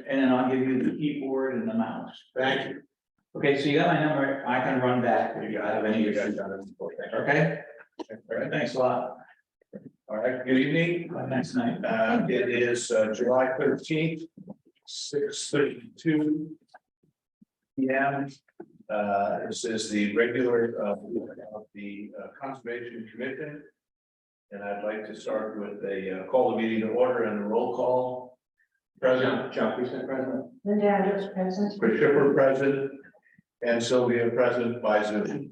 and then I'll give you the keyboard and the mouse. Thank you. Okay, so you got my number, I can run back if you have any issues. Okay? All right, thanks a lot. All right, good evening. Next night. It is July 13th, 6:32 p.m. This is the regular of the Conservation Commission. And I'd like to start with a call the meeting to order and a roll call. President, John President, President. Linda Adams, present. Chris Shipper, President, and Sylvia, President by Zoom.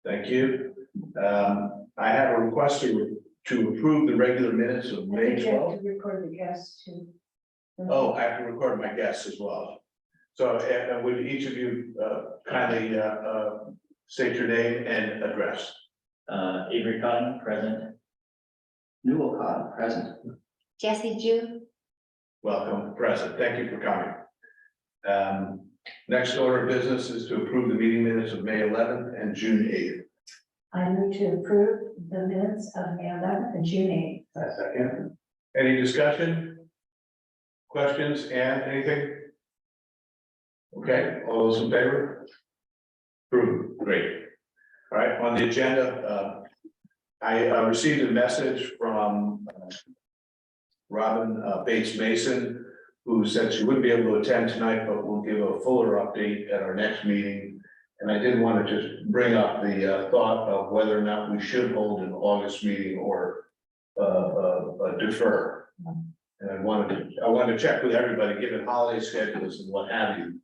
Thank you. I have a request to approve the regular minutes of I May think you have 12th. to record the guests too. Oh, I have to record my guests as well. So would each of you kindly state your name and address? Avery Cotton, present. Newell Cotton, present. Jesse Jew. Welcome, present. Thank you for coming. Next order of business is to approve the meeting minutes of May 11th and June 8th. I move to approve the minutes of May 11th and June 8th. Second. Any discussion? Questions and anything? Okay, all those in favor? Approved, great. All right, on the agenda, I received a message from Robin Bates Mason, who said she wouldn't be able to attend tonight, but we'll give a fuller update at our next meeting. And I did want to just bring up the thought of whether or not we should hold an August meeting or defer. And I wanted to check with everybody, given holiday schedules and what have you.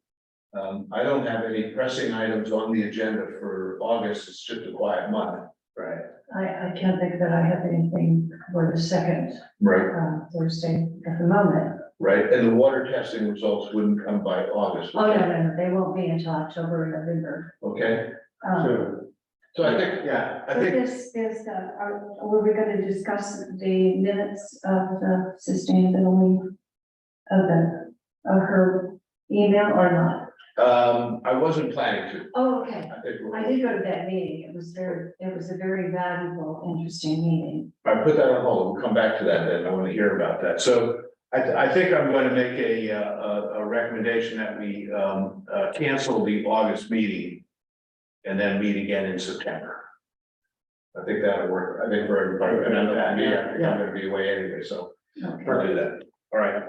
I don't have any pressing items on the agenda for August. It's just a quiet month. Right. I can't think that I have anything for the second Thursday at the moment. Right, and the water testing results wouldn't come by August. Oh, no, they won't be until October or November. Okay, Um, so I think, yeah, I But think, this is, were we going to discuss the minutes of the sustainability of her email or not? I wasn't planning to. Oh, okay. I think I did go to that meeting. It was a very valuable, interesting meeting. I put that on hold. We'll come back to that then. I want to hear about that. So I think I'm going to make a recommendation that we cancel the August meeting and then meet again in September. I think that'll work. I think for everybody, and I'm going to be away anyway, so Okay. we'll do that. All right.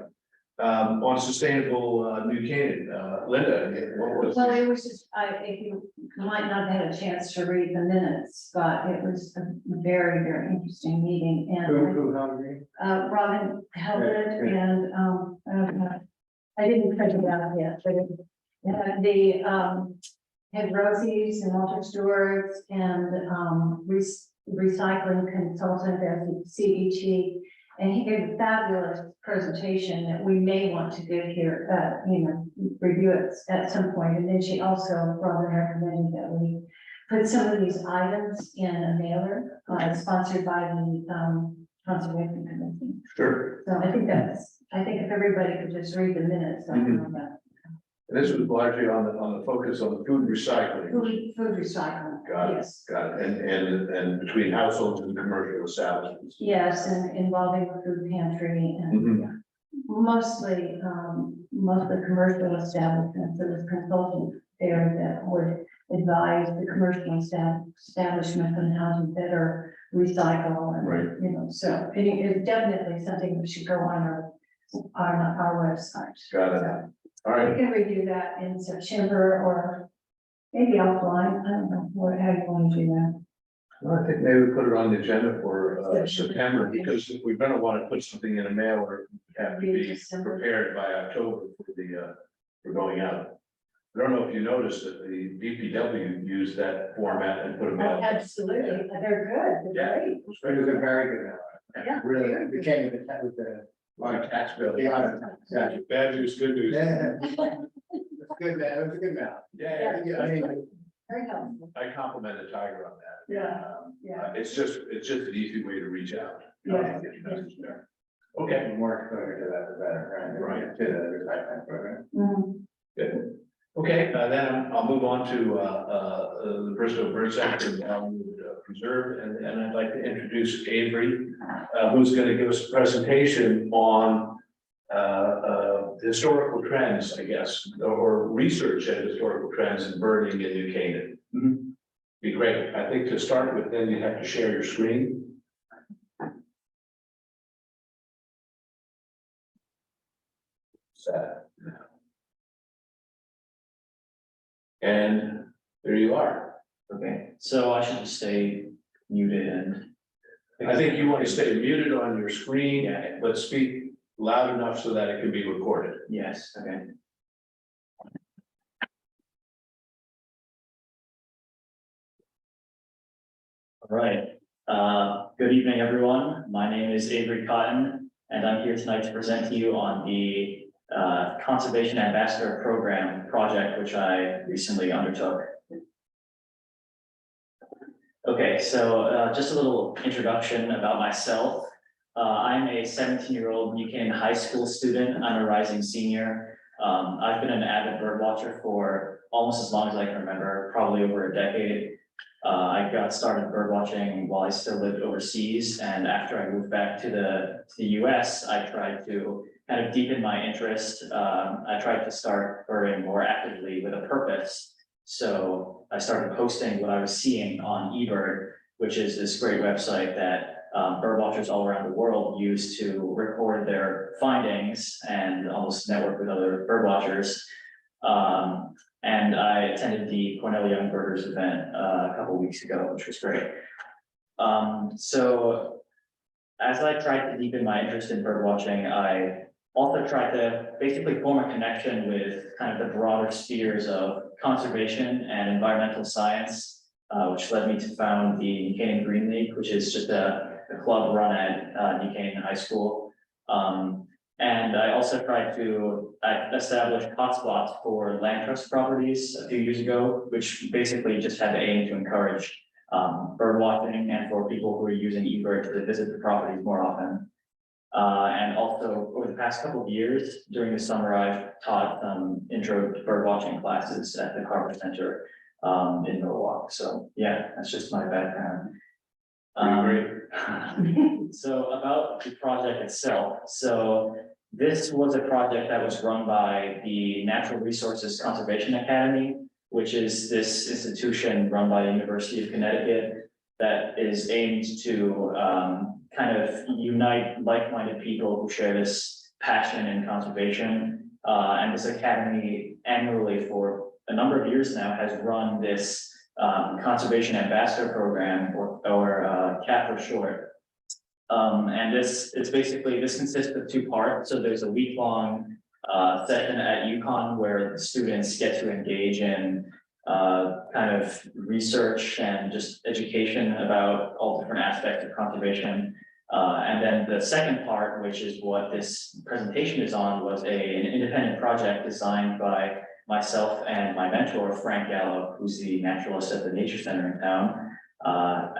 On sustainable New Canaan, Linda, what was? Well, it was just, if you might not have had a chance to read the minutes, but it was a very, very interesting meeting and Robin held it and, I didn't print it out yet, but it had Rosie's and Walter Stewart's and, recycling consultant at the CET. And he gave a fabulous presentation that we may want to give here, review it at some point. And then she also, Robin, recommended that we put some of these items in a mailer, sponsored by the Conservation Commission. Sure. So I think if everybody could just read the minutes on that. This was largely on the focus on the food recycling. Food recycling, Got it. yes. Got it. And between households and commercial establishments. Yes, and involving the food pantry and mostly commercial establishments. There was consultant there that would advise the commercial establishment on how to better recycle and, Right. so it's definitely something that should go on our website. Got it. So All right. we can review that in September or maybe offline. I don't know how you want to do that. Well, I think maybe we put it on the agenda for September, because if we're gonna want to put something in a mail, or have to be prepared by October for going out. I don't know if you noticed that the DPW used that format and put them out. Absolutely, they're good, Yeah. they're great. It was a very good. Yeah. Really, it became with the. My tax bill. Yeah. Bad news, good news. Yeah. It's good, man. It was a good man. Yeah, I mean, Very helpful. I complimented Tiger on that. Yeah. It's just an easy way to reach out. Yeah. Get your message there. Okay. the more exposure to that, the better, right? Right. To the recycling program. Mhm. Good. Okay, then I'll move on to the Bristol Bird Center and Wildwood Preserve, and I'd like to introduce Avery, who's going to give us a presentation on historical trends, I guess, or research at historical trends in birding in New Canaan. Be great. I think to start with, then you have to share your screen. Set. And there you are. Okay, so I should just stay muted and. I think you want to stay muted on your screen, Yeah, but speak loud enough so that it can be recorded. yes, okay. All right, good evening, everyone. My name is Avery Cotton, and I'm here tonight to present to you on the Conservation Ambassador Program project, which I recently undertook. Okay, so just a little introduction about myself. I'm a 17-year-old New Canaan high school student. I'm a rising senior. I've been an avid bird watcher for almost as long as I can remember, probably over a decade. I got started bird watching while I still lived overseas, and after I moved back to the US, I tried to kind of deepen my interest. I tried to start birding more actively with a purpose. So I started posting what I was seeing on eBird, which is this great website that bird watchers all around the world use to record their findings and almost network with other bird watchers. And I attended the Cornell Young Birders event a couple weeks ago, which was great. So as I tried to deepen my interest in bird watching, I also tried to basically form a connection with kind of the broader spheres of conservation and environmental science, which led me to found the New Canaan Green League, which is just a club run at New Canaan High School. And I also tried to establish hotspots for land trust properties a few years ago, which basically just had the aim to encourage bird watching and for people who are using eBird to visit the properties more often. And also over the past couple of years, during the summer, I've taught intro to bird watching classes at the Carver Center in Norwalk. So yeah, that's just my background. So about the project itself. So this was a project that was run by the Natural Resources Conservation Academy, which is this institution run by the University of Connecticut that is aimed to kind of unite like-minded people who share this passion in conservation. And this academy annually for a number of years now has run this Conservation Ambassador Program, or CAP for short. And this consists of two parts. So there's a week-long session at UConn where the students get to engage in kind of research and just education about all different aspects of conservation. And then the second part, which is what this presentation is on, was an independent project designed by myself and my mentor, Frank Gallo, who's the naturalist at the Nature Center in town,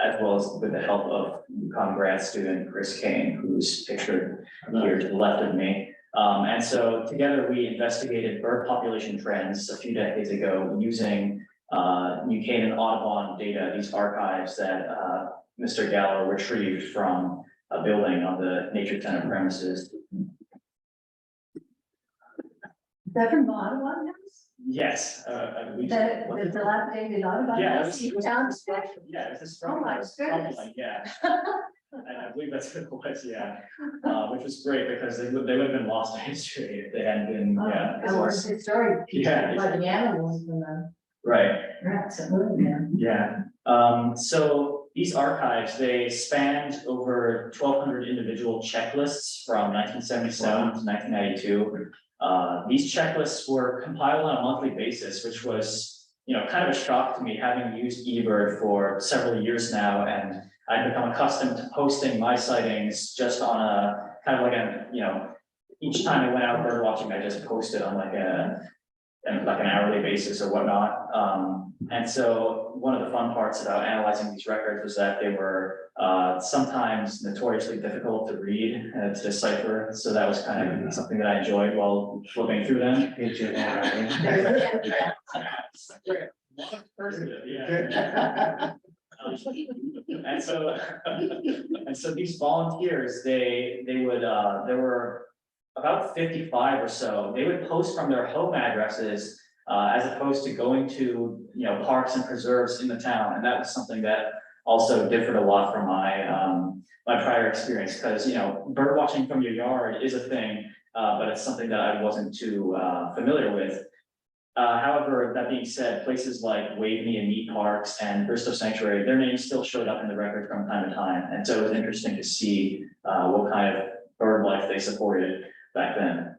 as well as with the help of UConn grad student Chris Kane, who's pictured here to the left of me. And so together we investigated bird population trends a few decades ago using New Canaan Audubon data, these archives that Mr. Gallo retrieved from a building on the Nature Center premises. Is that from the Audubon House? Yes. The dilapidated Audubon Yeah, House? it was, Down- yeah, this is Oh from, my goodness. yeah. And I believe that's what it was, yeah, which was great because they would have been lost to history if they hadn't been, yeah. Oh, well, it's historic. Yeah. Like the animals and the Right, rats and them. yeah. So these archives, they spanned over 1,200 individual checklists from 1977 to 1992. These checklists were compiled on a monthly basis, which was, kind of a shock to me, having used eBird for several years now, and I've become accustomed to posting my sightings just on a kind of like a, each time I went out bird watching, I just posted on like an hourly basis or whatnot. And so one of the fun parts about analyzing these records was that they were sometimes notoriously difficult to read and to decipher. So that was kind of something that I enjoyed while flipping through them. Yeah. And so these volunteers, they would there were about 55 or so, they would post from their home addresses as opposed to going to, parks and preserves in the town. And that was something that also differed a lot from my prior experience, because, bird watching from your yard is a thing, but it's something that I wasn't too familiar with. However, that being said, places like Waveney and Mead Parks and Bristow Sanctuary, their names still showed up in the record from time to time. And so it was interesting to see what kind of bird life they supported back then.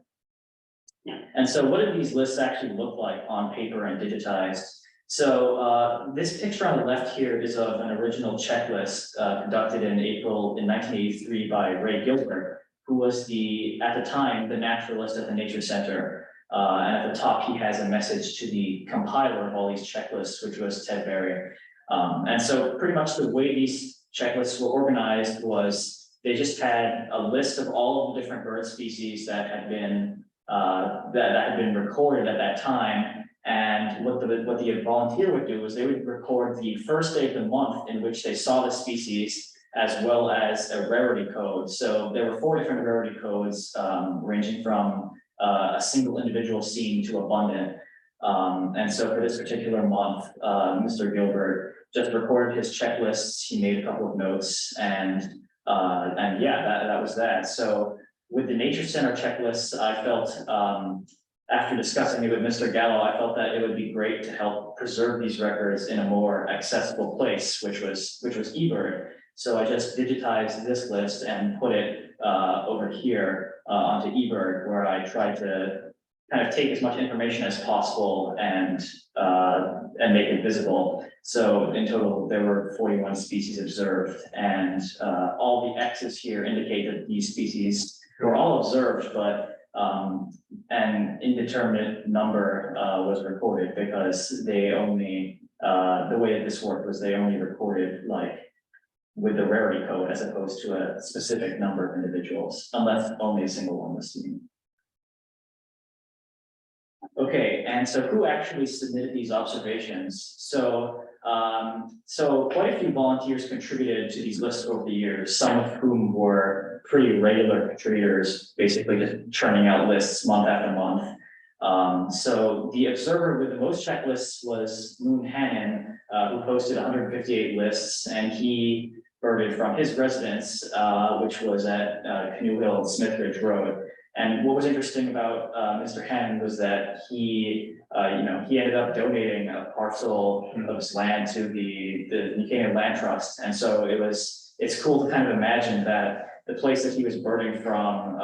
And so what did these lists actually look like on paper and digitized? So this picture on the left here is of an original checklist conducted in 1983 by Ray Gilbert, who was at the time, the naturalist at the Nature Center. And at the top, he has a message to the compiler of all these checklists, which was Ted Berry. And so pretty much the way these checklists were organized was they just had a list of all of the different bird species that had been recorded at that time. And what the volunteer would do is they would record the first day of the month in which they saw the species, as well as a rarity code. So there were 4 different rarity codes ranging from a single individual seen to abundant. And so for this particular month, Mr. Gilbert just recorded his checklists. He made a couple of notes, and yeah, that was that. So with the Nature Center checklists, I felt after discussing it with Mr. Gallo, I felt that it would be great to help preserve these records in a more accessible place, which was eBird. So I just digitized this list and put it over here onto eBird, where I tried to kind of take as much information as possible and make it visible. So in total, there were 41 species observed, and all the X's here indicate that these species were all observed, but an indeterminate number was recorded, because they only the way that this worked was they only recorded like with the rarity code as opposed to a specific number of individuals, unless only a single one was seen. Okay, and so who actually submitted these observations? So quite a few volunteers contributed to these lists over the years, some of whom were pretty regular contributors, basically just churning out lists month after month. So the observer with the most checklists was Moon Hannon, who posted 158 lists, and he birded from his residence, which was at Canoe Hill, Smith Ridge Road. And what was interesting about Mr. Hannon was that he ended up donating a parcel of his land to the New Canaan Land Trust. And so it's cool to kind of imagine that the place that he was birding from,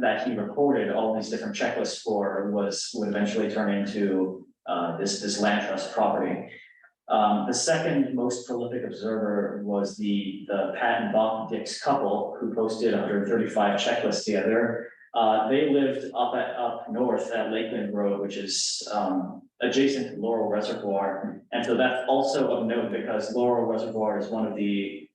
that he recorded all these different checklists for, would eventually turn into this land trust property. The second most prolific observer was the Pat and Bob Dix couple, who posted 135 checklists together. They lived up north at Lakeland Road, which is adjacent to Laurel Reservoir. And so that's also of note, because Laurel Reservoir is one of the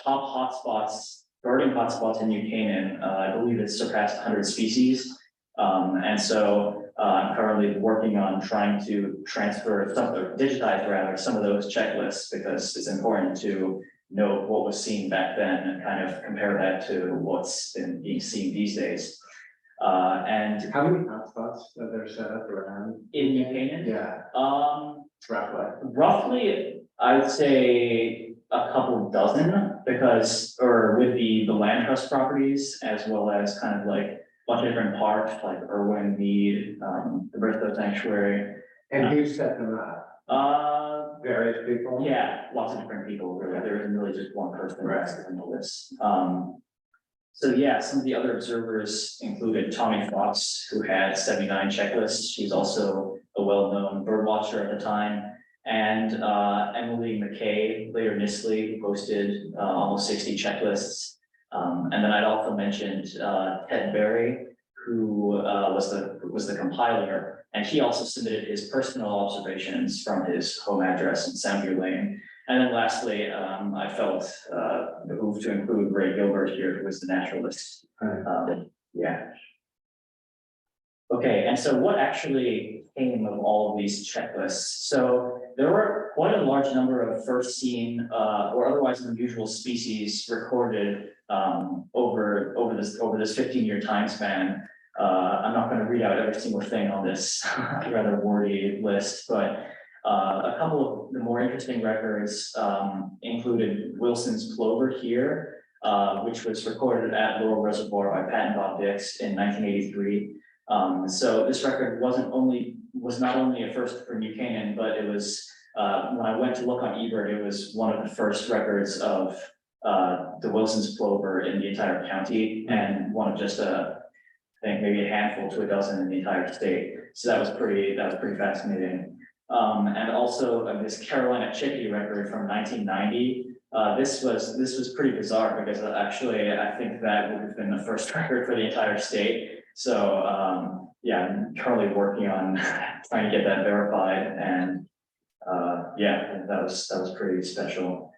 top hotspots, birding hotspots in New Canaan. I believe it's surpassed 100 species. And so I'm currently working on trying to digitize some of those checklists, because it's important to know what was seen back then and kind of compare that to what's been being seen these days. And How many hotspots are there set up around? in New Canaan, Yeah, roughly, I'd say a couple dozen, with the land trust properties, as well as kind of like a bunch of different parks like Irwin, Mead, the Bristow Sanctuary. and who set them up? Various people? Yeah, lots of different people, really. There isn't really just one person that's in the list. So yeah, some of the other observers included Tommy Fox, who had 79 checklists. She's also a well-known bird watcher at the time. And Emily McKay, later Nisley, who posted almost 60 checklists. And then I'd also mentioned Ted Berry, who was the compiler. And he also submitted his personal observations from his home address in Soundview Lane. And then lastly, I felt behooved to include Ray Gilbert here, who was the naturalist. Yeah. Okay, and so what actually came of all of these checklists? So there were quite a large number of first seen or otherwise unusual species recorded over this 15-year time span. I'm not going to read out every single thing on this rather wordy list, but a couple of the more interesting records included Wilson's plover here, which was recorded at Laurel Reservoir by Pat and Bob Dix in 1983. So this record was not only a first for New Canaan, but it was when I went to look on eBird, it was one of the first records of the Wilson's plover in the entire county, and one of just I think maybe a handful to a dozen in the entire state. So that was pretty fascinating. And also this Carolina chickadee record from 1990. This was pretty bizarre because actually I think that would have been the first record for the entire state. So yeah, I'm currently working on trying to get that verified, and yeah, that was pretty special.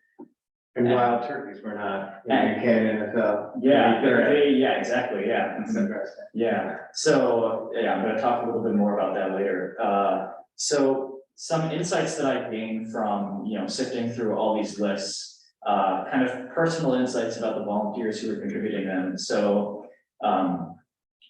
And wild turkeys were not in New Canaan until. Yeah, 23rd. yeah, exactly, yeah. That's interesting. Yeah, so yeah, I'm gonna talk a little bit more about that later. So some insights that I gained from, sifting through all these lists, kind of personal insights about the volunteers who were contributing them. So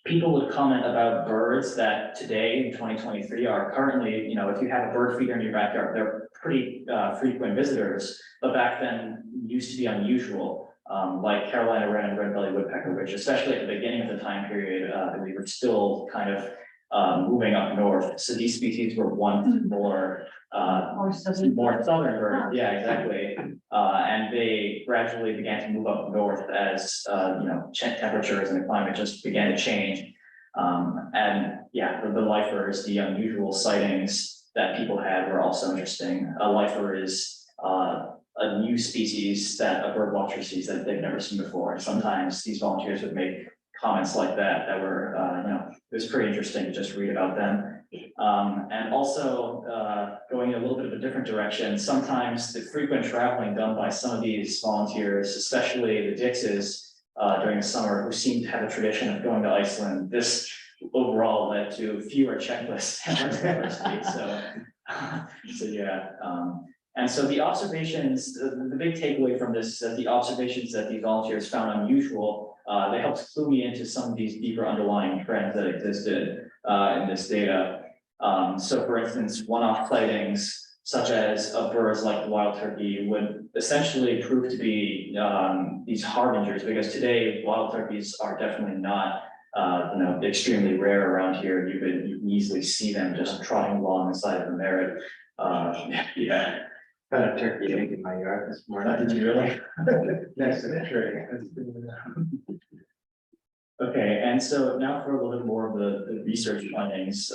people would comment about birds that today in 2023 are currently, if you have a bird feeder in your backyard, they're pretty frequent visitors, but back then used to be unusual. Like Carolina wren and red-bellied woodpecker, which especially at the beginning of the time period, we were still kind of moving up north. So these species were once more southern birds. Yeah, exactly. And they gradually began to move up north as temperatures and the climate just began to change. And yeah, the lifers, the unusual sightings that people had were also interesting. A lifer is a new species that a bird watcher sees that they've never seen before. And sometimes these volunteers would make comments like that were, it was pretty interesting to just read about them. And also going in a little bit of a different direction, sometimes the frequent traveling done by some of these volunteers, especially the Dixes during the summer, who seem to have a tradition of going to Iceland, this overall led to fewer checklists at the university. So yeah. And so the observations, the big takeaway from this is that the observations that these volunteers found unusual, they helped clue me into some of these deeper underlying trends that existed in this data. So for instance, one-off sightings, such as of birds like the wild turkey, would essentially prove to be these harbingers, because today wild turkeys are definitely not extremely rare around here. You can easily see them just trotting along the side of the merit. Yeah. Got a turkey egg in my yard this morning. Did you really? Next to the tree. Okay, and so now for a little bit more of the research findings.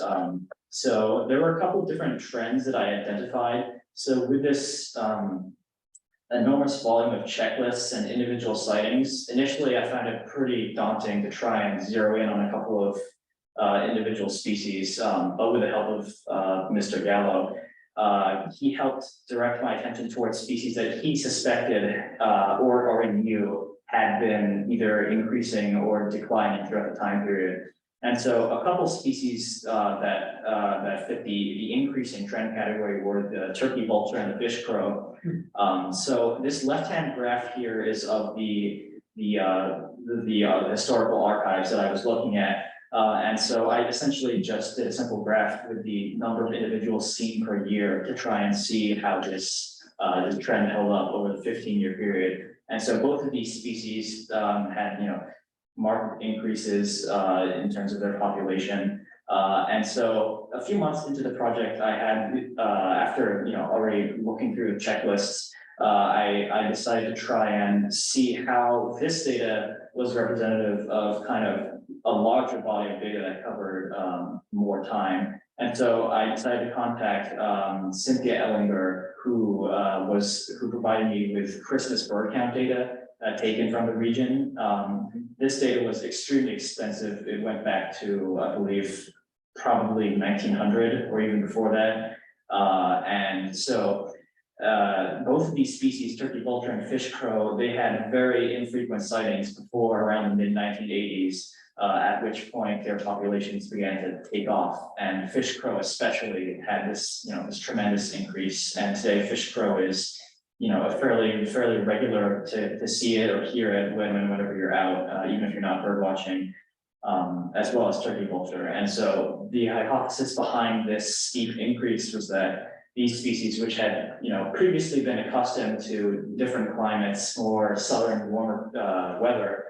So there were a couple of different trends that I identified. So with this enormous volume of checklists and individual sightings, initially I found it pretty daunting to try and zero in on a couple of individual species, but with the help of Mr. Gallo, he helped direct my attention towards species that he suspected or already knew had been either increasing or declining throughout the time period. And so a couple species that fit the increasing trend category were the turkey vulture and the fish crow. So this left-hand graph here is of the historical archives that I was looking at. And so I essentially just did a simple graph with the number of individuals seen per year to try and see how this trend held up over the 15-year period. And so both of these species had, marked increases in terms of their population. And so a few months into the project, I had, after, already looking through the checklists, I decided to try and see how this data was representative of kind of a larger body of data that covered more time. And so I decided to contact Cynthia Ellinger, who provided me with Christmas bird count data taken from the region. This data was extremely expensive. It went back to, I believe, probably 1900 or even before that. And so both of these species, turkey vulture and fish crow, they had very infrequent sightings before around the mid-1980s, at which point their populations began to take off. And fish crow especially had this, this tremendous increase. And today fish crow is fairly regular to see it or hear it whenever you're out, even if you're not bird watching. As well as turkey vulture. And so the hypothesis behind this steep increase was that these species, which had, previously been accustomed to different climates, more southern, warmer, weather,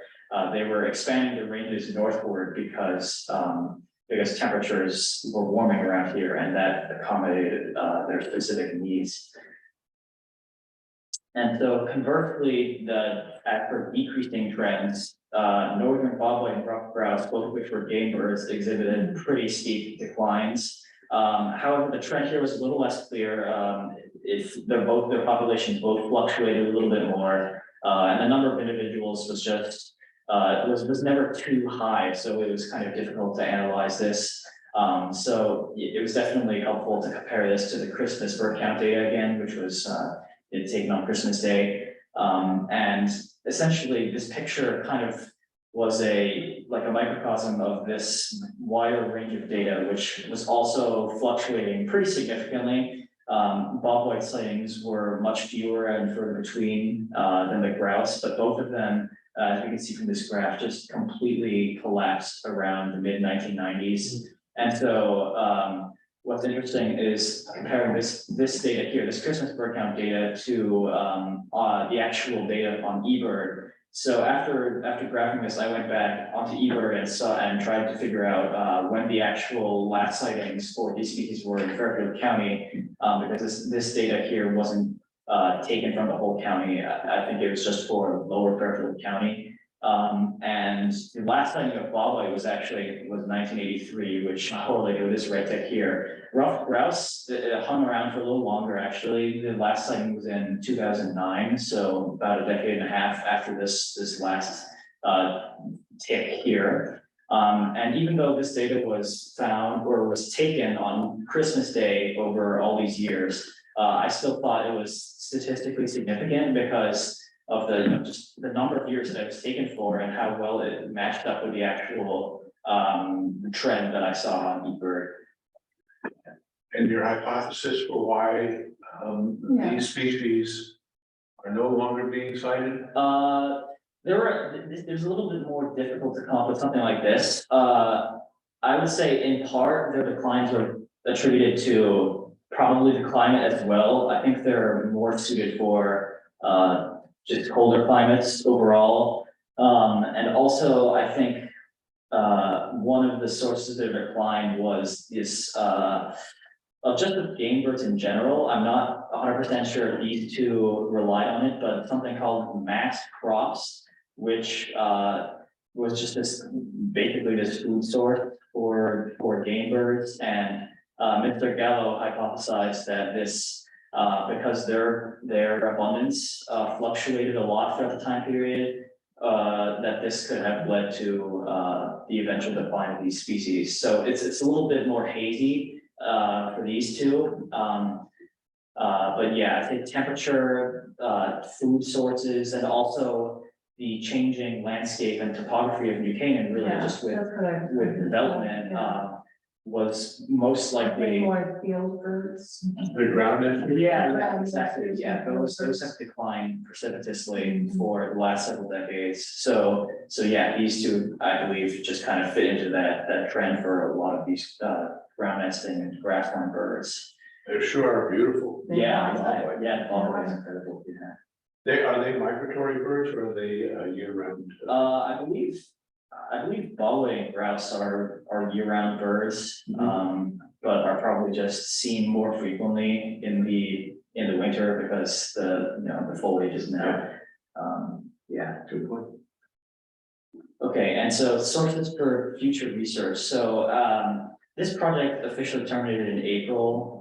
they were expanding their ranges northward because temperatures were warming around here and that accommodated, their specific needs. And so conversely, after decreasing trends, northern bobwhite and ruffed grouse, both of which were game birds, exhibited pretty steep declines. However, the trend here was a little less clear. Their populations both fluctuated a little bit more, and the number of individuals was just was never too high, so it was kind of difficult to analyze this. So it was definitely helpful to compare this to the Christmas bird count data again, which was taken on Christmas Day. And essentially this picture kind of was like a microcosm of this wider range of data, which was also fluctuating pretty significantly. Bobwhite sightings were much fewer and further between than the grouse, but both of them, as we can see from this graph, just completely collapsed around the mid-1990s. And so what's interesting is comparing this data here, this Christmas bird count data, to the actual data on eBird. So after graphing this, I went back onto eBird and tried to figure out when the actual last sightings for these species were in Fairfield County, because this data here wasn't taken from the whole county. I think it was just for lower Fairfield County. And the last sighting of bobwhite was 1983, which correlated with this red tech here. Ruffed grouse hung around for a little longer, actually. The last sighting was in 2009, so about a decade and a half after this last tick here. And even though this data was found or was taken on Christmas Day over all these years, I still thought it was statistically significant because of just the number of years that it was taken for and how well it matched up with the actual trend that I saw on eBird. And your hypothesis for why these species are no longer being cited? There's a little bit more difficult to come up with something like this. I would say in part their declines are attributed to probably the climate as well. I think they're more suited for just colder climates overall. And also I think one of the sources of their decline was this just with game birds in general. I'm not 100% sure if these two relied on it, but something called mass crops, which was just basically this food source for game birds. And Mr. Gallo hypothesized that this, because their abundance fluctuated a lot throughout the time period, that this could have led to the eventual decline of these species. So it's a little bit more hazy for these two. But yeah, I think temperature, food sources, and also the changing landscape and topography of New Canaan, really just with development, was most likely. More field birds. The ground. Yeah, exactly. Yeah, those have declined precipitously for the last several decades. So yeah, these two, I believe, just kind of fit into that trend for a lot of these ground nesting and grassland birds. They sure are beautiful. Yeah, the bobwhite is incredible. Yeah. Are they migratory birds or are they year round? I believe bobwhite and grouse are year-round birds, but are probably just seen more frequently in the winter because the foliage is now. Yeah. Good point. Okay, and so sources for future research. So this project officially terminated in April.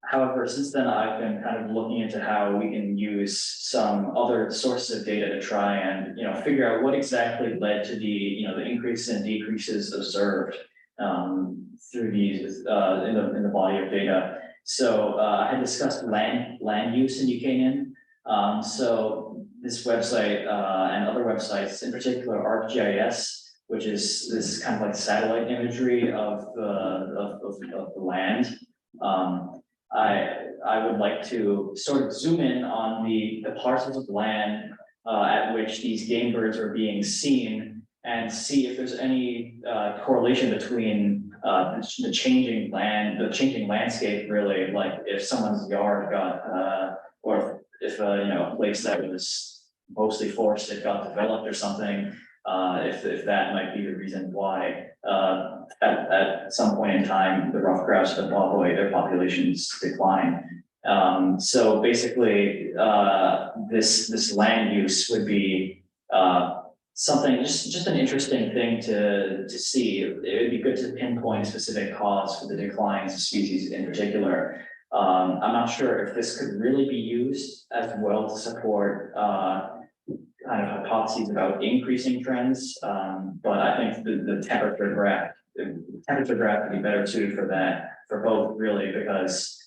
However, since then, I've been kind of looking into how we can use some other sources of data to try and figure out what exactly led to the the increases and decreases observed through these in the body of data. So I had discussed land use in New Canaan. So this website and other websites, in particular ArcGIS, which is this kind of like satellite imagery of the land. I would like to sort of zoom in on the parcels of land at which these game birds are being seen and see if there's any correlation between the changing landscape, really, like if someone's yard got or if you know, a place that was mostly forested got developed or something, if that might be the reason why at some point in time the ruffed grouse and the bobwhite, their populations decline. So basically, this land use would be something, just an interesting thing to see. It would be good to pinpoint a specific cause for the declines of species in particular. I'm not sure if this could really be used as well to support kind of hypotheses about increasing trends, but I think the temperature graph would be better suited for that, for both, really, because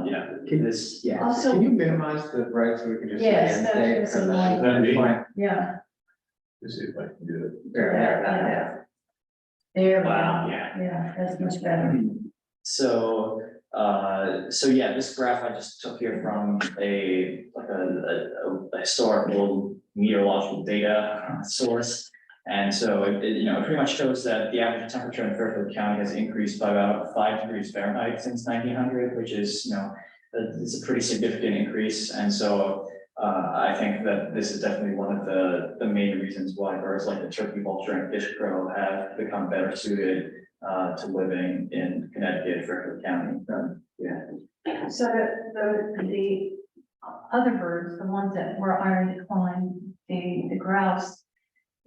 you know, this, Yeah, Also- can you minimize the bright so we can just? Yes, see that's and what's say, annoying. That'd be- Fine. Yeah. Let's see if I can do it. There. There we go. wow, yeah. Yeah, that's much better. So, so yeah, this graph I just took here from a historical meteorological data source. And so you know, it pretty much shows that the average temperature in Fairfield County has increased by about 5 degrees Fahrenheit since 1900, which is, you know, it's a pretty significant increase. And so I think that this is definitely one of the main reasons why birds like the turkey vulture and fish crow have become better suited to living in Connecticut, Fairfield County. Yeah. So the other birds, the ones that are in decline, the grouse,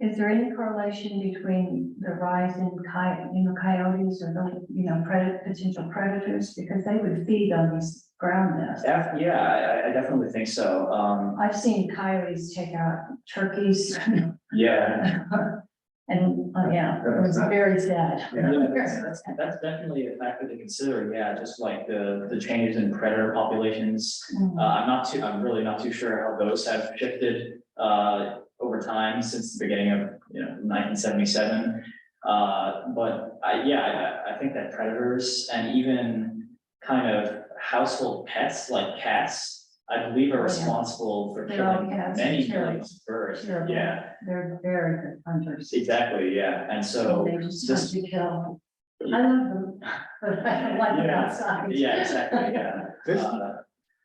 is there any correlation between the rise in coyotes or the, you know, potential predators? Because they would feed on these ground nests. Yeah, I definitely think so. I've seen coyotes take out turkeys Yeah. and, yeah, it was very sad. Yeah, that's definitely a factor to consider. Yeah, just like the changes in predator populations. I'm really not too sure how those have shifted over time since the beginning of 1977. But I think that predators and even kind of household pets like cats, I believe, are Oh, yeah. responsible for They're all killing cats, many terrible. millions of birds. Terrible. Yeah, They're very good hunters. exactly. Yeah, and so They just this- hunt to kill. I love them, but I don't like them Yeah. outside. yeah, exactly. Yeah. This Uh,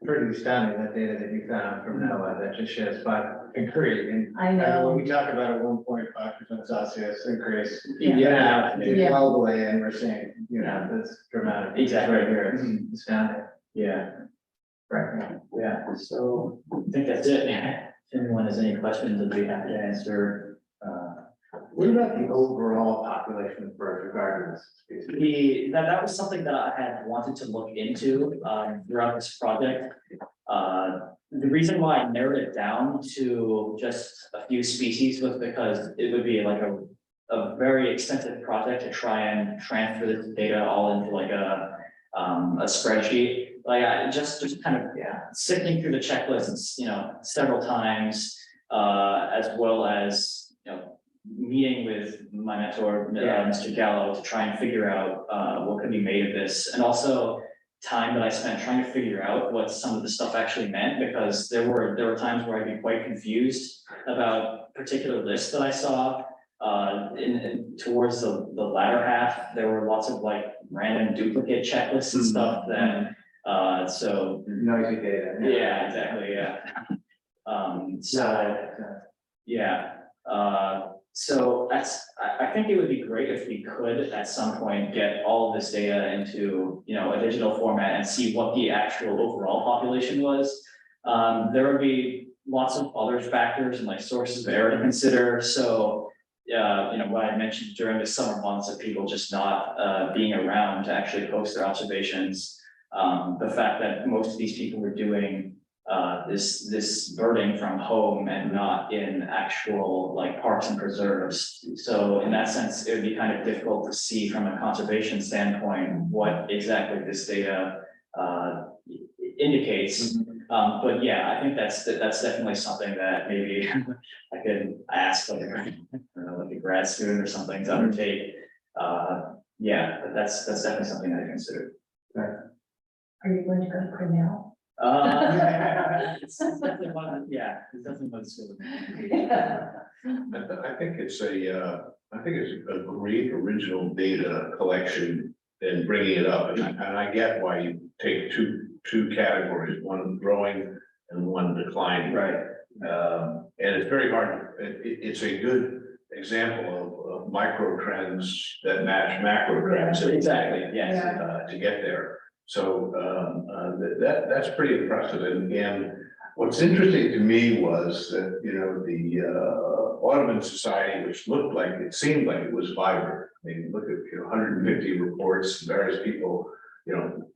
pretty stunning, that data that you found from NOAA, that just shows 5 increase. And I when know, we talk about a 1.5% Celsius increase, Yeah. Yeah. globally, and we're seeing, you know, this dramatic. Exactly. Right here, it's astounding. yeah. Right. Yeah, so I think that's it. If anyone has any questions, I'd be happy to answer. What about the overall population of birds regarding this species? That was something that I had wanted to look into throughout this project. The reason why I narrowed it down to just a few species was because it would be like a very extensive project to try and transfer this data all into like a spreadsheet. Like I just kind of sifting through the checklists, you know, several times, as well as, you know, meeting with my mentor, Mr. Gallo, to try and figure out what could be made of this, and also time that I spent trying to figure out what some of the stuff actually meant, because there were times where I'd be quite confused about particular lists that I saw. Towards the latter half, there were lots of like random duplicate checklists and stuff that so Noisy data. yeah, exactly, yeah. So I think it would be great if we could at some point get all of this data into, you know, a digital format and see what the actual overall population was. There would be lots of other factors and like sources of error to consider. So you know, what I mentioned during the summer months of people just not being around to actually post their observations. The fact that most of these people were doing this birding from home and not in actual like parks and preserves. So in that sense, it would be kind of difficult to see from a conservation standpoint what exactly this data indicates. But yeah, I think that's definitely something that maybe I could ask like like a grad student or something to undertake. Yeah, but that's definitely something I consider. Are you going to go to Cornell? It's definitely one, yeah, it's definitely one school. I think it's a great original data collection and bringing it up, and I get why you take two categories, one growing and one declining. Right. And it's very hard, it's a good example of micro trends that match macro trends. Exactly, yes. To get there. So that's pretty impressive. And what's interesting to me was that, you know, the Audubon Society, which looked like, it seemed like it was vibrant. I mean, look at, 150 reports, various people,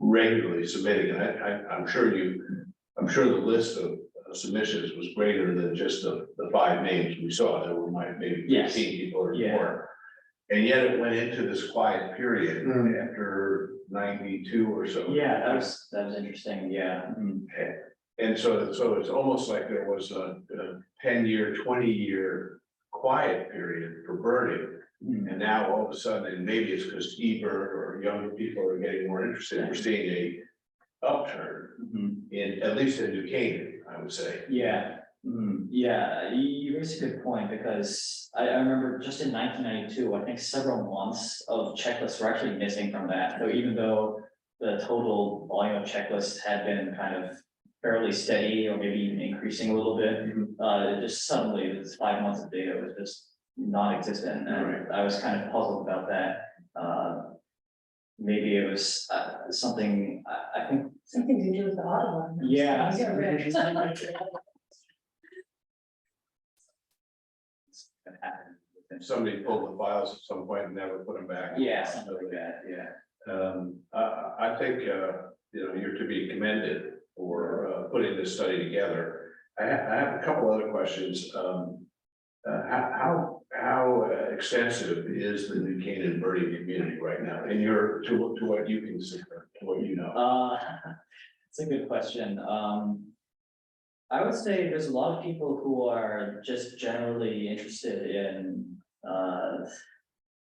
regularly submitting. And I'm sure the list of submissions was greater than just the 5 names we saw. There were maybe 15 people or more. And yet it went into this quiet period after 92 or so. Yeah, that was interesting, yeah. And so it's almost like there was a 10-year, 20-year quiet period for birding. And now all of a sudden, and maybe it's because eBird or younger people are getting more interested, we're seeing a upturn in, at least in New Canaan, I would say. Yeah. Yeah, you raise a good point, because I remember just in 1992, I think several months of checklists were actually missing from that. So even though the total volume of checklists had been kind of fairly steady or maybe even increasing a little bit, it just suddenly this 5 months of data was just non-existent, and I was kind of puzzled about that. Maybe it was something, I think. Something to do with the Audubon. Yeah. Somebody pulled the files at some point and never put them back. Yeah, something like that, yeah. I think, you're to be commended for putting this study together. I have a couple other questions. How extensive is the New Canaan birding community right now? And to what you consider, to what you know? It's a good question. I would say there's a lot of people who are just generally interested in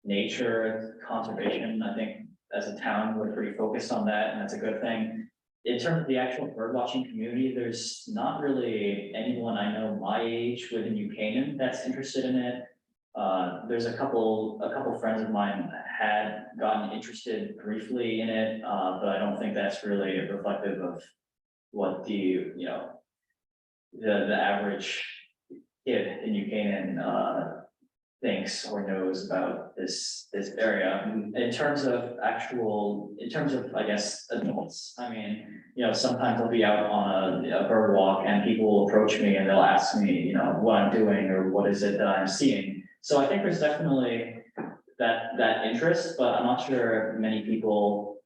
nature conservation. I think as a town, we're pretty focused on that, and that's a good thing. In terms of the actual bird watching community, there's not really anyone I know my age within New Canaan that's interested in it. There's a couple friends of mine had gotten interested briefly in it, but I don't think that's really reflective of what the average kid in New Canaan thinks or knows about this area. In terms of I guess adults, I mean, sometimes I'll be out on a bird walk and people will approach me and they'll ask me, what I'm doing or what is it that I'm seeing. So I think there's definitely that interest, but I'm not sure many people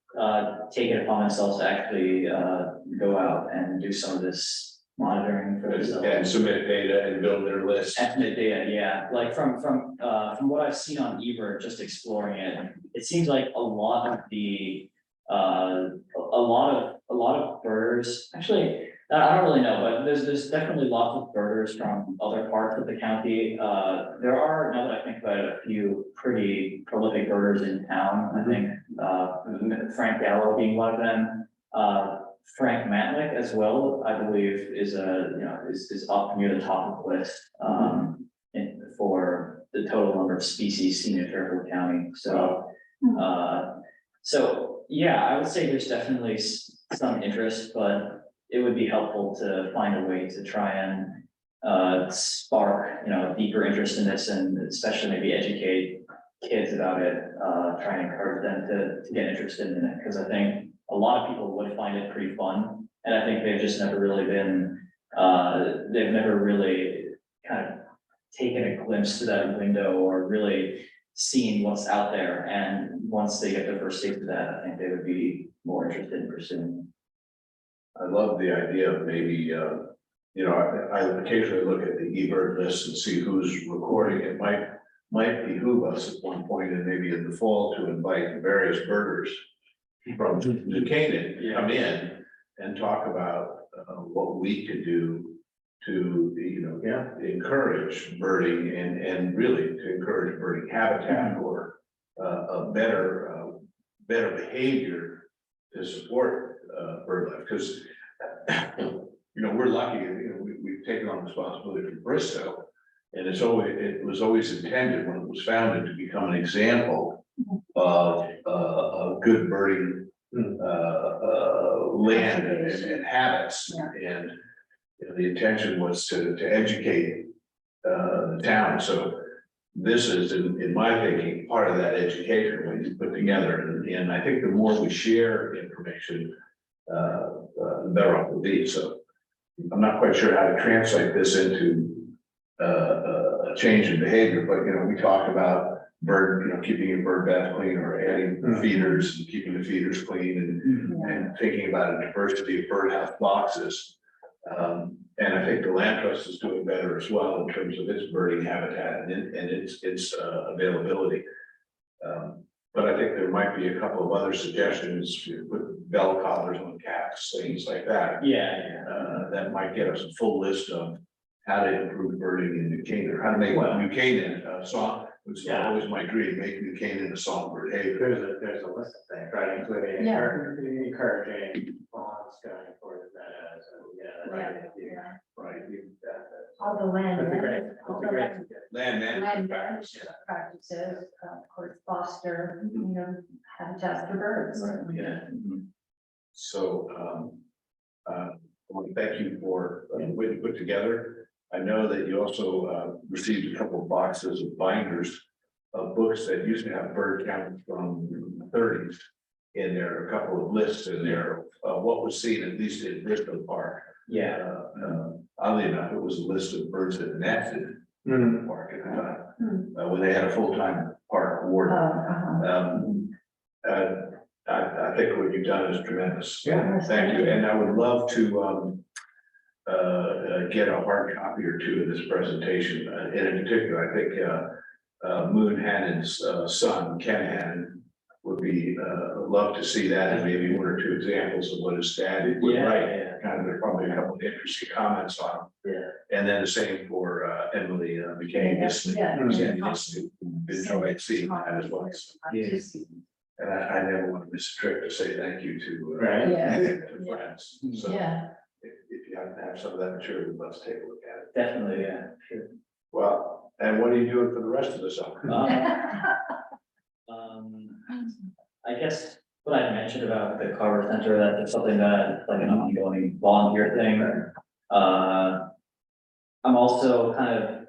take it upon themselves to actually go out and do some of this monitoring for themselves. And submit data and build their list. Estimate data, yeah, like from what I've seen on eBird, just exploring it, it seems like a lot of the a lot of birders, actually, I don't really know, but there's definitely lots of birders from other parts of the county. There are, now that I think about it, a few pretty prolific birders in town. I think Frank Gallo being one of them. Frank Matlick as well, I believe, is up near the top of the list for the total number of species seen in Fairfield County. So yeah, I would say there's definitely some interest, but it would be helpful to find a way to try and spark deeper interest in this, and especially maybe educate kids about it, try and encourage them to get interested in it, because I think a lot of people would find it pretty fun, and I think they've just never really been, they've never really kind of taken a glimpse to that window or really seen what's out there. And once they get their first taste of that, I think they would be more interested in pursuing. I love the idea of maybe, I occasionally look at the eBird list and see who's recording. It might behoove us at one point, and maybe in the fall, to invite various birders from New Canaan come in and talk about what we could do to, encourage birding and really to encourage birding habitat or a better behavior to support bird life, because we're lucky, we've taken on responsibility for Bristow. And it was always intended when it was founded to become an example of good birding land and habits. And the intention was to educate the town. So this is, in my thinking, part of that education when you put together. And I think the more we share information, the better off we'll be. So I'm not quite sure how to translate this into a change in behavior, but we talk about keeping your bird bath clean, or adding feeders and keeping the feeders clean, and thinking about a diversity of birdhouse boxes. And I think the land trust is doing better as well in terms of its birding habitat and its availability. But I think there might be a couple of other suggestions with bell collars on cats, things like that. That might get us a full list of how to improve birding in New Canaan, or how to make New Canaan a song. It's always my dream, make New Canaan a songbird. Hey, There's a list of things, right, including encouraging ponds going for the meadows, right. All the land. That's a great, all that's a the great. land- Land Land management management practices, of course, foster, habitats for birds. So, I want to thank you for what you put together. I know that you also received a couple of boxes of binders of books that used to have bird count from the 30s. And there are a couple of lists in there of what was seen, at least in Bristol Park. Oddly enough, it was a list of birds that nested in the park at the time, when they had a full-time park warden. I think what you've done is tremendous. Thank you, and I would love to get a hard copy or two of this presentation. And in particular, I think Moon Hannon's son, Ken Hannon, would be love to see that, and maybe one or two examples of what his dad would write. Kind of, there are probably a couple of interesting comments on them. And then the same for Emily McCain. Enjoyed seeing that as well. And I never want to miss a trick to say thank you to to friends. So if you happen to have some of that material, we'd love to take a look at it. Definitely, sure. Well, and what are you doing for the rest of the summer? I guess what I mentioned about the Carver Center, that's something that like an ongoing volunteer thing. I'm also kind of,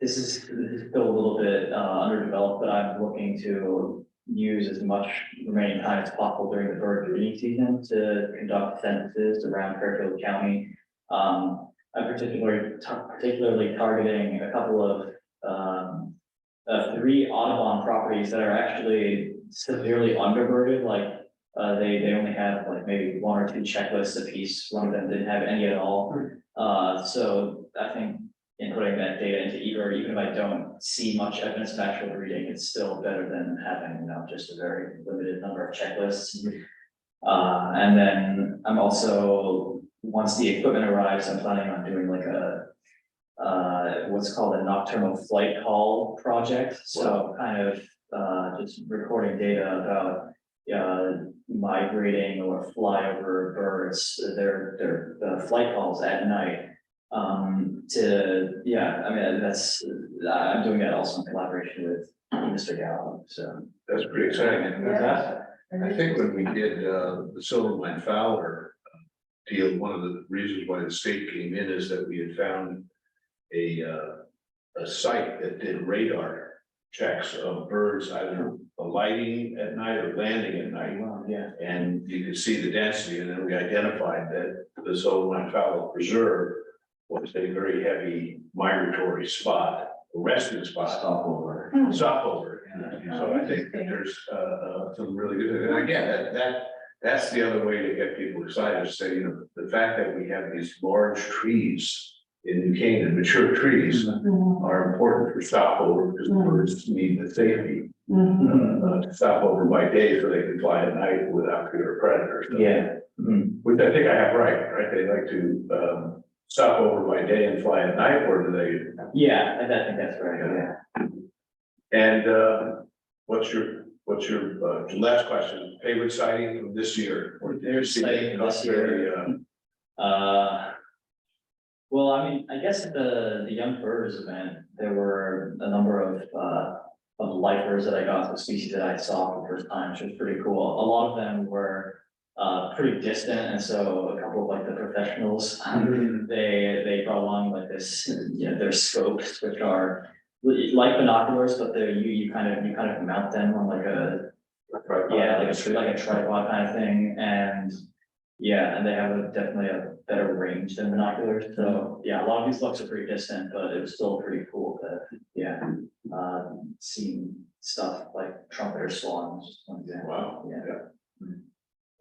this is still a little bit underdeveloped, but I'm looking to use as much remaining time as possible during the bird breeding season to conduct censuses around Fairfield County. I'm particularly targeting a couple of 3 Audubon properties that are actually severely underbirded. Like they only have like maybe 1 or 2 checklists a piece. One of them didn't have any at all. So I think inputting that data into eBird, even if I don't see much evidence of actual breeding, it's still better than having just a very limited number of checklists. And then I'm also, once the equipment arrives, I'm planning on doing like a what's called a nocturnal flight call project. So kind of just recording data about migrating or flyover birds, their flight calls at night. I'm doing that also in collaboration with Mr. Gallo. So That's pretty exciting. And I think when we did the Silverline Fowler deal, one of the reasons why the state came in is that we had found a site that did radar checks of birds either alighting at night or landing at night. And you could see the density, and then we identified that the Silverline Fowler Preserve was a very heavy migratory spot, a resting spot. Stopover. So I think that there's some really good, and again, that's the other way to get people excited, to say, the fact that we have these large trees in New Canaan, mature trees, are important for stopover, because birds need the safety to stop over by day so they can fly at night without fear of predators. Which I think I have right? They like to stop over by day and fly at night, or do they? I think that's right. And what's your what's your, last question, favorite sighting of this year? Or did you see Sighting that this year. Well, I mean, I guess at the Young Birders event, there were a number of lifers that I got, the species that I saw for the first time, which was pretty cool. A lot of them were pretty distant, and so a couple of like the professionals, they brought along like this, you know, their scopes, which are like binoculars, but they're you kind of mount them on like a like a tripod kind of thing, and yeah, and they have definitely a better range than binoculars. So yeah, a lot of these looks are pretty distant, but it was still pretty cool to seeing stuff like trumpeter swans, for example. Wow. Yeah.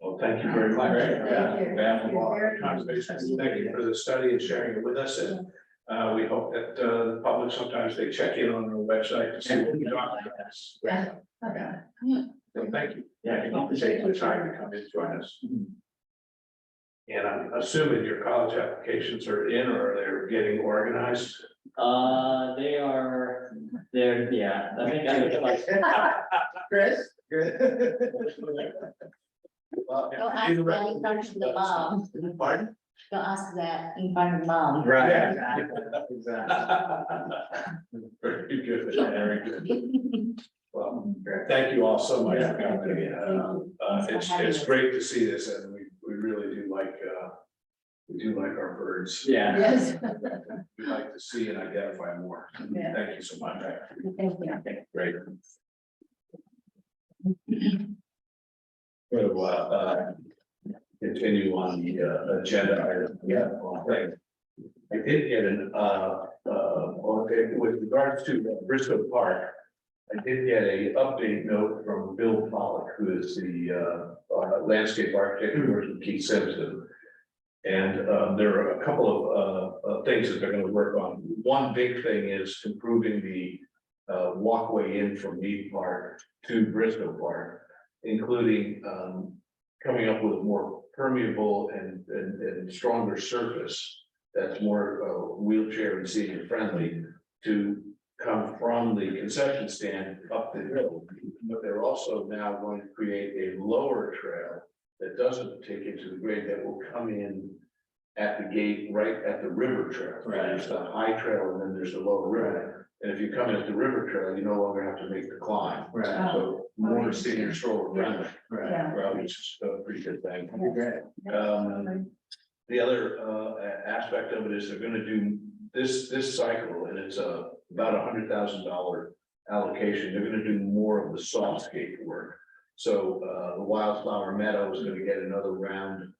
Well, thank you very much. Thank you. Yeah, well, Very conservation, thank you for the study and sharing it with us, and we hope that the public, sometimes they check in on our website to see what we talk about. Okay. So thank you. Yeah, Thank you for taking the time to come in and join us. And I'm assuming your college applications are in, or they're getting organized. Yeah, I think I would like. Chris, good. Well, Don't ask that in front of the mom. Pardon? Don't ask that in front of mom. Right. Yeah. Exactly. Very good, very good. Well, thank you all so much for coming. It's great to see this, and we really do like, our birds. Yeah. Yes. We like to see and identify more. Yeah. Thank you so much. Thank you. Great. So, continue on the agenda item. Yeah. Thanks. I did get with regards to Bristol Park, I did get a update note from Bill Pollock, who is the landscape architect who works with Keith Simpson. And there are a couple of things that they're going to work on. One big thing is improving the walkway in from Mead Park to Bristol Park, including coming up with a more permeable and stronger surface that's more wheelchair and senior friendly to come from the concession stand up the hill. But they're also now going to create a lower trail that doesn't take into the grade, that will come in at the gate, right at the river trail. So there's the high trail and then there's the lower river. And if you come in at the river trail, you no longer have to make the climb. Right. So more senior stroller friendly, Right. Yeah. well, which is a pretty good thing. Great. The other aspect of it is they're gonna do this cycle, and it's about $100,000 allocation. They're gonna do more of the softscape work. So the Wildflower Meadow is gonna get another round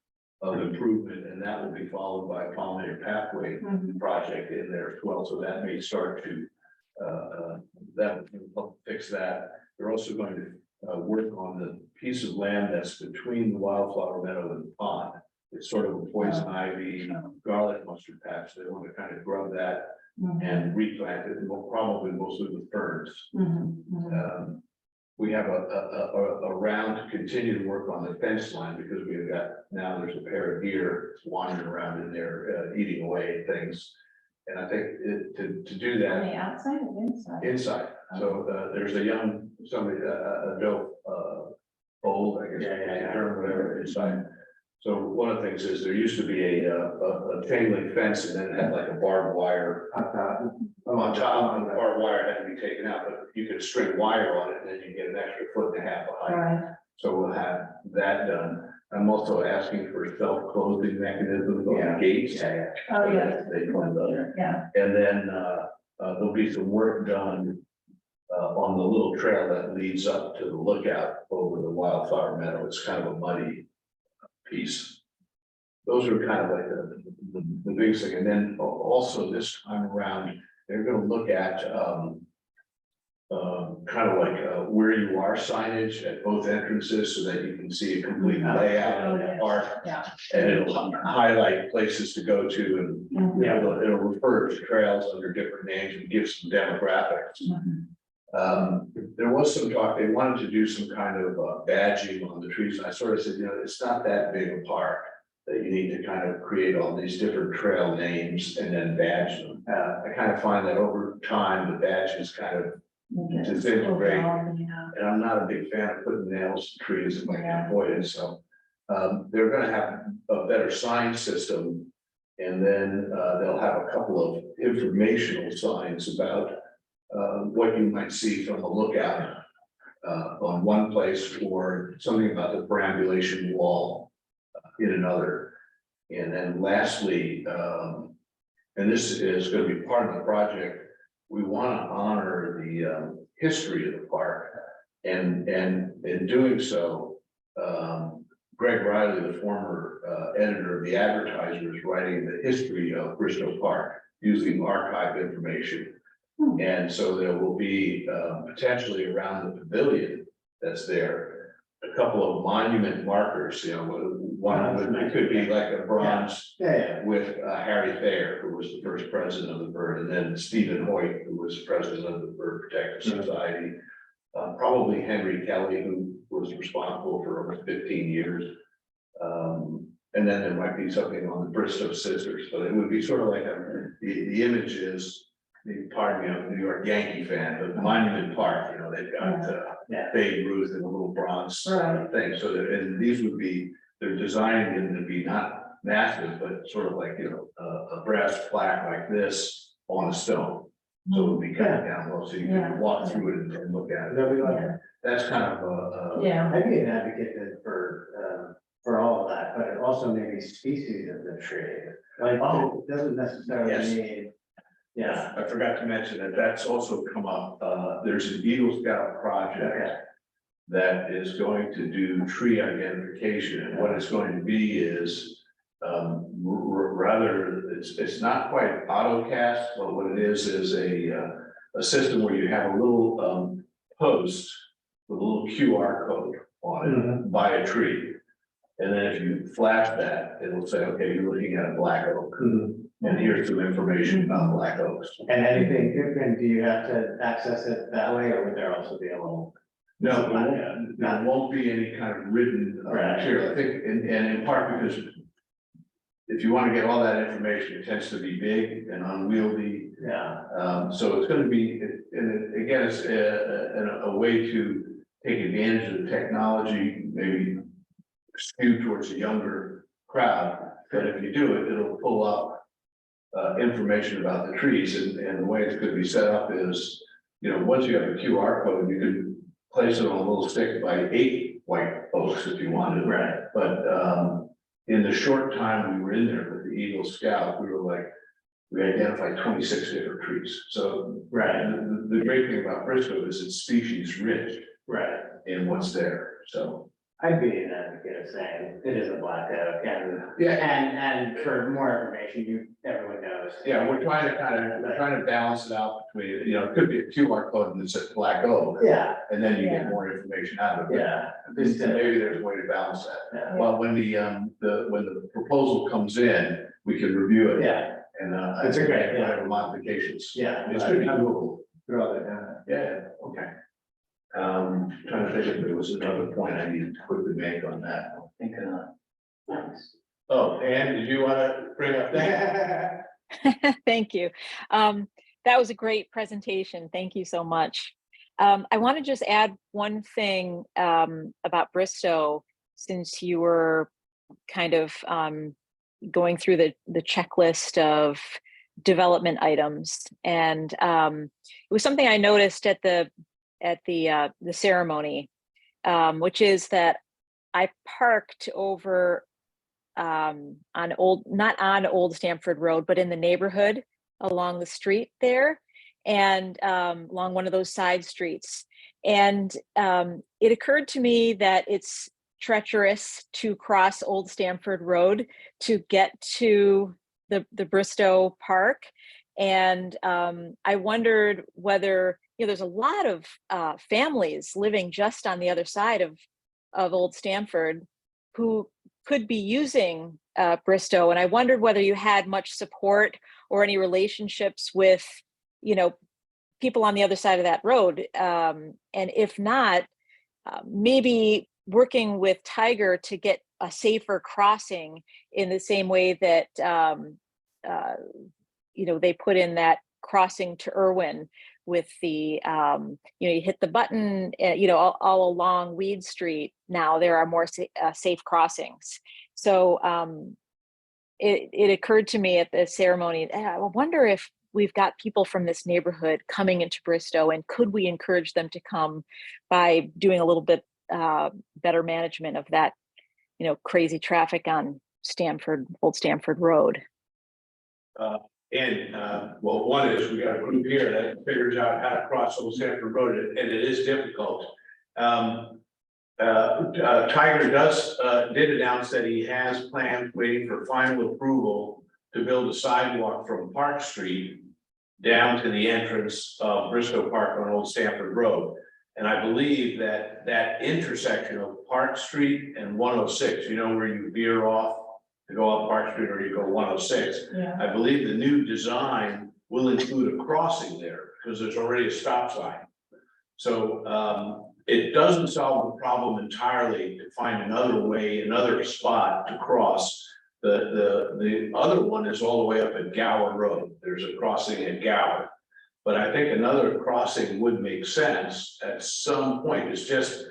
of improvement, and that will be followed by a pollinator pathway project in there as well. So that may start to that will help fix that. They're also going to work on the piece of land that's between the Wildflower Meadow and the pond. It's sort of a poison ivy, garlic mustard patch. They want to kind of grub that and replant it, and probably mostly with ferns. We have a round to continue to work on the fence line, because we've got, now there's a pair of deer wandering around in there, eating away at things. And I think to do On that the outside or inside? inside, so there's a young, somebody, a doe, old, I guess, term, whatever, inside. So one of the things is there used to be a chain link fence, and then it had like a barbed wire on top, and the barbed wire had to be taken out, but you could string wire on it, and then you get an extra 1.5 feet of height. Right. So we'll have that done. I'm also asking for self-closing mechanisms on the gates. Oh, yeah. They come up. Yeah. And then there'll be some work done on the little trail that leads up to the lookout over the Wildflower Meadow. It's kind of a muddy piece. Those are kind of like the biggest thing. And then also this time around, they're gonna look at kind of like where you are signage at both entrances, so that you can see a complete layout of the park. Yeah. And it'll highlight places to go to, and it'll refer to trails under different names and give some demographics. There was some talk, they wanted to do some kind of badging on the trees, and I sort of said, it's not that big a park that you need to kind of create all these different trail names and then badge them. I kind of find that over time, the badges kind of Just integrate. Yeah. And I'm not a big fan of putting nails in trees if I can avoid it, so. They're gonna have a better sign system. And then, they'll have a couple of informational signs about, what you might see from a lookout. On one place, or something about the perambulation wall in another. And then lastly, and this is gonna be part of the project, we wanna honor the, history of the park. And in doing so, Greg Riley, the former editor of the Advertiser, is writing the history of Bristow Park using archive information. And so there will be potentially around the pavilion that's there, a couple of monument markers, you know, one of them, it could be like a bronze with Harry Thayer, who was the first president of the bird, and then Stephen Hoyt, who was president of the Bird Protective Society. Probably Henry Kelly, who was responsible for over 15 years. And then there might be something on the Bristow Scissors, but it would be sort of like the image is, pardon me, I'm a New York Yankee fan, but Monument Park, you know, they've got Babe Ruth and a little bronze thing, so that, and these would be, they're designing them to be not massive, but sort of like, you know, a brass plaque like this on a stone. So it would be cut down low, so you can walk through it and look at it. That's kind of I'd be an advocate for all of that, but also maybe species of the tree. Like, it doesn't necessarily Yes. need. Yeah, I forgot to mention that that's also come up. There's an Eagle Scout project that is going to do tree identification, and what it's going to be is rather, it's not quite AutoCast, but what it is a system where you have a little post with a little QR code on it by a tree. And then if you flash that, it'll say, okay, you're looking at a black oak. And here's some information about black oaks. And anything, and do you have to access it that way, or would there also be a little? No, there won't be any kind of written material, I think, and in part because if you want to get all that information, it tends to be big and unwieldy. So it's going to be, and again, it's a way to take advantage of the technology, maybe skewed towards a younger crowd. But if you do it, it'll pull up information about the trees, and the way it's going to be set up is, you know, once you have a QR code, you can place it on a little stick by 8 white oaks if you wanted. But in the short time we were in there with the Eagle Scout, we identified 26 different trees. So the great thing about Bristow is it's species rich in what's there. So I'd be an advocate of saying it is a black oak, and for more information, everyone knows. yeah, we're trying to balance it out between, you know, it could be a QR code and it says black oak, and then you get more information out of it. Maybe there's a way to balance that. Well, when the proposal comes in, we can review it. And That's a great, whatever modifications. it's It's gonna be doable. Yeah. Okay. Trying to think if there was another point I needed to quickly make on that. I think, oh, Ann, did you want to bring up that? Thank you. That was a great presentation. Thank you so much. I want to just add one thing about Bristow, since you were kind of going through the checklist of development items, and it was something I noticed at the ceremony, which is that I parked over not on Old Stamford Road, but in the neighborhood along the street there, and along one of those side streets. And it occurred to me that it's treacherous to cross Old Stamford Road to get to the Bristow Park. And I wondered whether, you know, there's a lot of families living just on the other side of Old Stamford who could be using Bristow. And I wondered whether you had much support or any relationships with, you know, people on the other side of that road. And if not, maybe working with Tiger to get a safer crossing in the same way that, you know, they put in that crossing to Irwin, with the, you hit the button, all along Weed Street. Now there are more safe crossings. So it occurred to me at the ceremony, I wonder if we've got people from this neighborhood coming into Bristow, and could we encourage them to come by doing a little bit better management of that, crazy traffic on Old Stamford Road. Well, one is we got a group here that figures out how to cross Old Stamford Road, and it is difficult. Tiger did announce that he has plans waiting for final approval to build a sidewalk from Park Street down to the entrance of Bristow Park on Old Stamford Road. And I believe that that intersection of Park Street and 106, where you veer off to go up Park Street or you go 106. Yeah. I believe the new design will include a crossing there because there's already a stop sign. So it doesn't solve the problem entirely to find another way, another spot to cross. The other one is all the way up at Gower Road. There's a crossing at Gower. But I think another crossing would make sense at some point. It's just,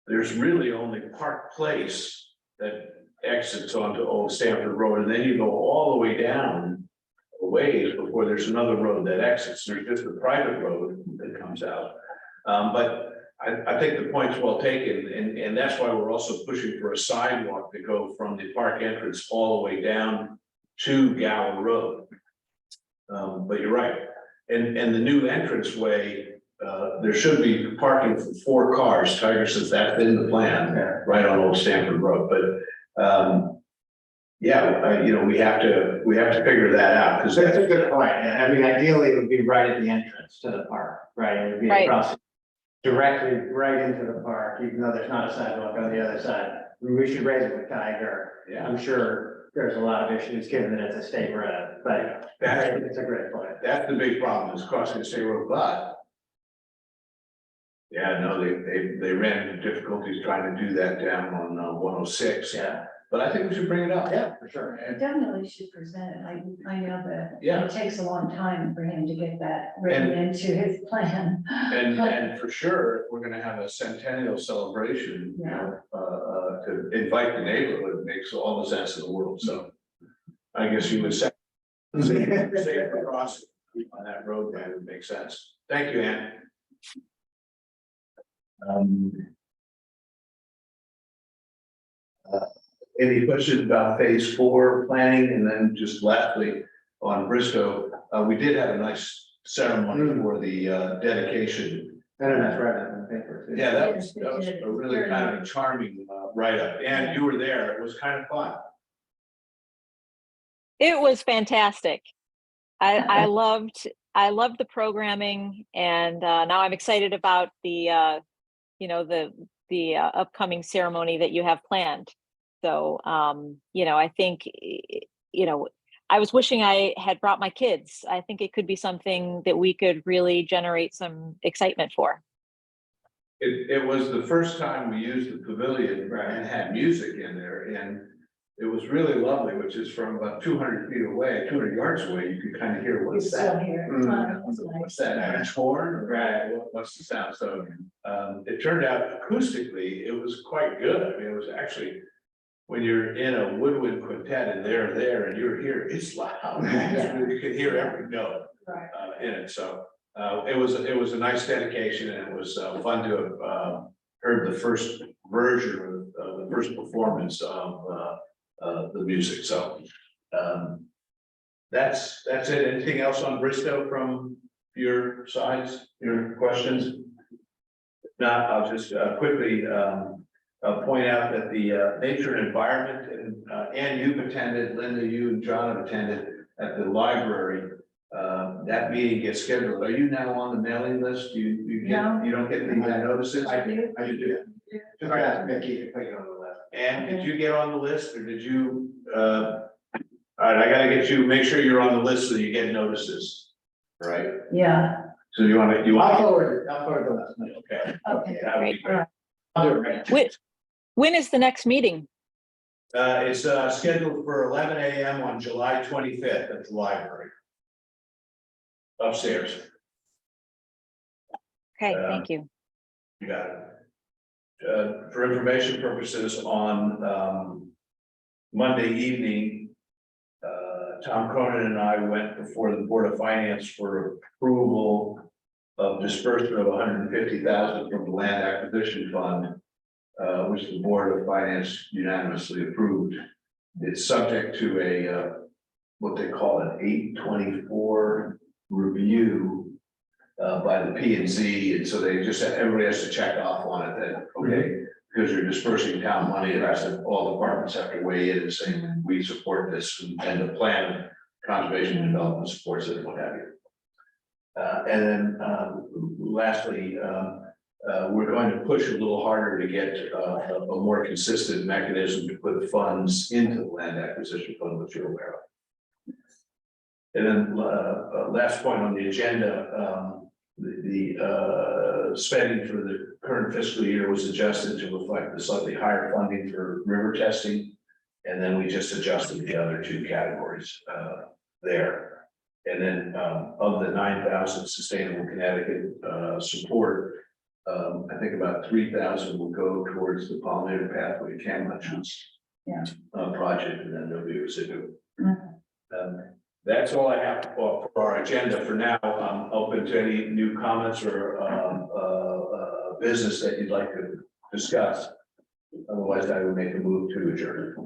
there's really only Park Place that exits onto Old Stamford Road, and then you go all the way down a ways before there's another road that exits. There's just a private road that comes out. But I think the point's well taken, and that's why we're also pushing for a sidewalk to go from the park entrance all the way down to Gower Road. But you're right, and the new entranceway, there should be parking for 4 cars. Tiger says that's in the plan, right on Old Stamford Road. But yeah, we have to figure that out because That's a good point. I mean, ideally, it would be right at the entrance to the park, right? It would be Right. across directly right into the park, even though there's not a sidewalk on the other side. We should raise it with Tiger. Yeah. I'm sure there's a lot of issues given that it's a state road, but it's a great point. that's the big problem is crossing the state road, but. Yeah, no, they ran into difficulties trying to do that down on 106. Yeah, But I think we should bring it up. yeah, for sure. It definitely should present it. I know that Yeah. it takes a long time for him to get that written into his plan. And for sure, we're gonna have a centennial celebration, to invite the neighborhood, it makes all the sense in the world, so. I guess you would say. Safe crossing on that road, that would make sense. Thank you, Ann. Any questions about phase 4 planning? And then just lastly, on Bristow, we did have a nice ceremony for the dedication. I don't know, that's right on the paper. Too. Yeah, that Yes, was they did. a really kind of charming write-up, and you were there, it was kind of fun. It was fantastic. I loved the programming, and now I'm excited about the the upcoming ceremony that you have planned. So I think I was wishing I had brought my kids. I think it could be something that we could really generate some excitement for. It was the first time we used the pavilion and had music in there, and it was really lovely, which is from about 200 feet away, 200 yards away, you could kind of hear what's It's still that? here. What's that? A horn? Right. What's the sound? So it turned out acoustically, it was quite good. I mean, it was actually, when you're in a woodwind quintet and they're there and you're here, it's loud. You can hear every note Right. in it. So it was a nice dedication, and it was fun to have heard the first version of the first performance of the music. So that's it. Anything else on Bristow from your sides, your questions? If not, I'll just quickly point out that the nature and environment, and you've attended, Linda, you and John have attended at the library. That meeting gets scheduled. Are you now on the mailing list? You get, No. you don't get the notices? I do. I do. Just ask Mickey to put you on the list. And did you get on the list, or did you, all right, I gotta get you, make sure you're on the list so you get notices, right? Yeah, So you wanna, I'll forward the list. okay. okay. That would be great. I'll do it right. When is the next meeting? It's scheduled for 11 a.m. on July 25th at the library. upstairs. Okay, thank you. You got it. For information purposes, on Monday evening, Tom Cronin and I went before the Board of Finance for approval of disbursement of $150,000 from the Land Acquisition Fund, which the Board of Finance unanimously approved. It's subject to a what they call an 824 review by the P and Z, and so they just, everybody has to check off on it that, okay, because you're dispersing town money, it has to, all departments have to weigh in and say, we support this, and the plan of conservation and development supports it, and what have you. And then lastly, we're going to push a little harder to get a more consistent mechanism to put the funds into the Land Acquisition Fund, which you're aware of. And then last point on the agenda, the spending for the current fiscal year was adjusted to reflect the slightly higher funding for river testing. And then we just adjusted the other two categories there. And then of the 9,000 Sustainable Connecticut support, I think about 3,000 will go towards the pollinator pathway project, and then there'll be a residual. That's all I have for our agenda for now. I'm open to any new comments or business that you'd like to discuss. Otherwise, I would make a move to adjourn.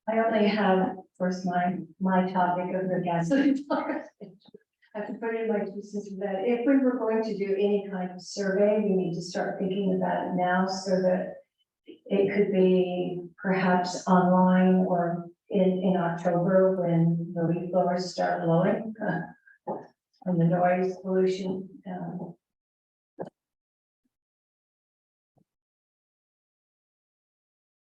I only have, of course, my topic of the gas. I have to put in my 2 cents for that. If we were going to do any kind of survey, we need to start thinking about it now so that it could be perhaps online or in October when the leaf blowers start blowing and the noise pollution.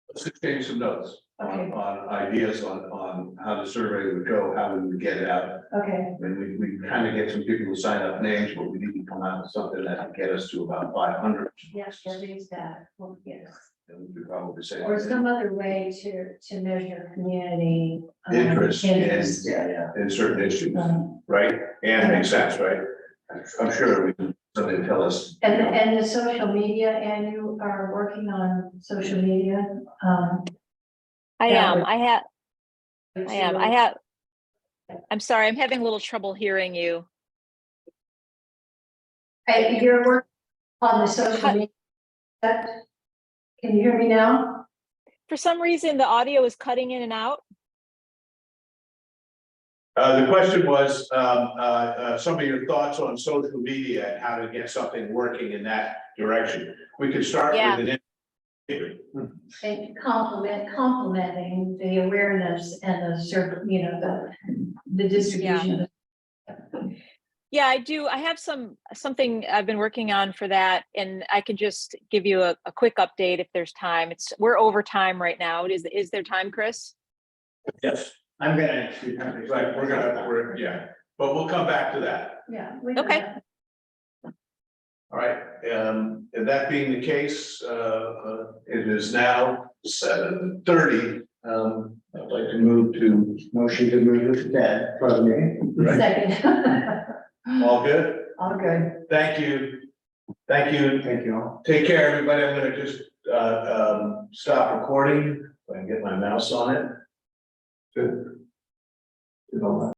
Let's exchange some notes Okay. on ideas on how the survey would go, how we would get it out. Okay, And we kind of get some people to sign up names, but we need to come out with something that would get us to about 500. yes, there is that. Well, yes. And we could probably say. Or some other way to measure community. Interest interest. in certain issues, Um, right? And makes sense, right? I'm sure we can, somebody tell us. And the social media, and you are working on social media. I Yeah, am, but- I have, I'm sorry, I'm having a little trouble hearing you. You're working on the social media. Can you hear me now? For some reason, the audio is cutting in and out. The question was, some of your thoughts on social media and how to get something working in that direction. We could start Yeah. with an. And complementing the awareness and the distribution. Yeah, I do. I have something I've been working on for that, and I can just give you a quick update if there's time. We're over time right now. Is there time, Chris? Yes. I'm gonna. Right, yeah, but we'll come back to that. Yeah. Okay. All right, and that being the case, it is now 7:30. I'd like to move to, Motion to move that for the meeting. right, Second. all good? All good. Thank you. Thank you. Thank you all. Take care, everybody. I'm gonna just stop recording. If I can get my mouse on it. Good.